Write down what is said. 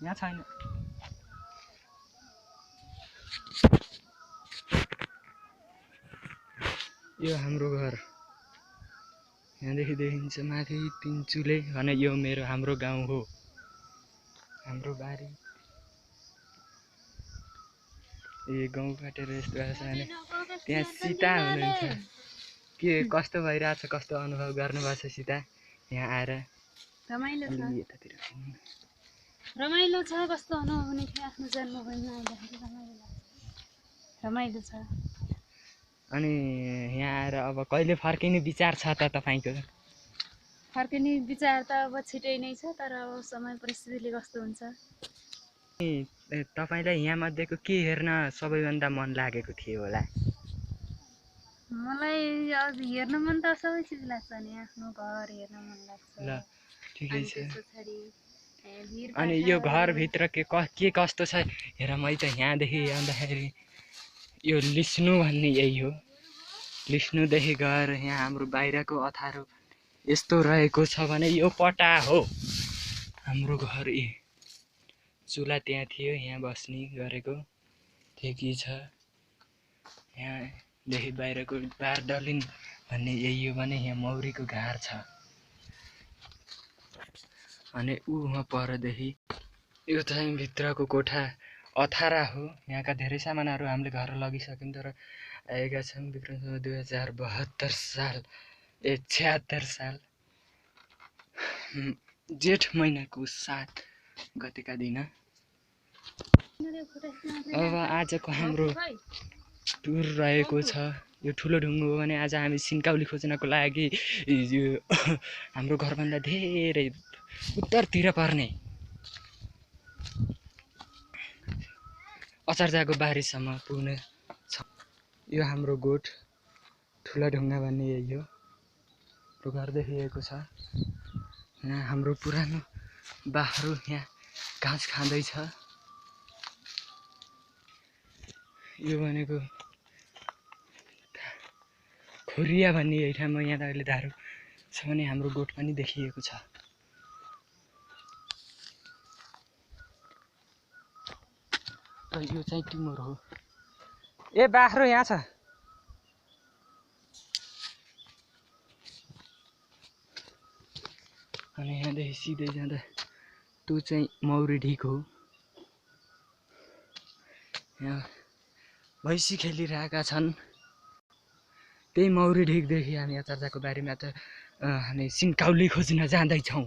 यहाँ छैन। यो हाम्रो घर यहाँदेखि देखिन्छ माथि तिनचुले भने यो हाम्रो गाउँ हो, हाम्रो बारी। यो गाउँ काटेर यस्तो भएको छ भने त्यहाँ सीता हुनुहुन्छ। के कस्तो भइरहेछ, कस्तो अनुभव गर्नुभएको छ सीता यहाँ आएर? रमाइलो छ, यतातिर रमाइलो छ। कस्तो अनुभव हुने थियो आफ्नो जन्मभूमिमा आउँदाखेरि? रमाइलो छ। अनि यहाँ आएर अब कहिले फर्किने विचार छ त तपाईँको? फर्किने विचार त अब छिटै नै छ, तर अब समय परिस्थितिले कस्तो हुन्छ। तपाईँलाई यहाँ मध्येको के हेर्न सबैभन्दा मन लागेको थियो होला? मलाई अब हेर्न मन त सबै चिज लाग्छ नि, आफ्नो घर हेर्न मन लाग्छ। ल ठिकै छ। भिर अनि यो घरभित्र के कस्तो छ हेर, मैले त यहाँदेखि आउँदाखेरि यो लिस्नु भन्ने यही हो। लिस्नुदेखि गएर यहाँ हाम्रो बाहिरको अँध्यारो यस्तो रहेको छ भने यो पटा हो हाम्रो घर। चुला त्यहाँ थियो, यहाँ बस्ने गरेको ठेकी छ। यहाँदेखि बाहिरको बारदलिन भन्ने यही हो भने यहाँ मौरीको घार छ। अनि वहाँ परदेखि यो चाहिँ भित्रको कोठा अँध्यारा हो। यहाँका धेरै सामानहरू हामीले घर लगिसक्यौँ, तर आएका छन् विक्रम 2072 साल 76 साल जेठ महिनाको 7 गतेका दिन। अब आजको हाम्रो टुर रहेको छ। यो ठुलो ढुङ्गो हो भने आज हामी सिन्काउली खोज्नको लागि यो हाम्रो घरभन्दा धेरै उत्तरतिर पर्ने अचर्जाको बारीसम्म पुग्ने छ। यो हाम्रो गोठ ठुला ढुङ्गा भन्ने यही हो। घर देखिएको छ। यहाँ हाम्रो पुरानो बाख्रो यहाँ घाँस खाँदैछ। यो भनेको खोरिया भन्ने यही ठाउँमा यहाँ अहिले धारो छ भने हाम्रो गोठ पनि देखिएको छ। र यो चाहिँ टिमर हो। ए बाख्रो यहाँ छ। अनि यहाँदेखि सिधै जाँदा त्यो चाहिँ मौरी ढिक हो। यहाँ भैँसी खेलिरहेका छन्। त्यही मौरी ढिकदेखि हामी अचर्जाको बारीमा त हामी सिन्काउली खोज्न जाँदैछौँ।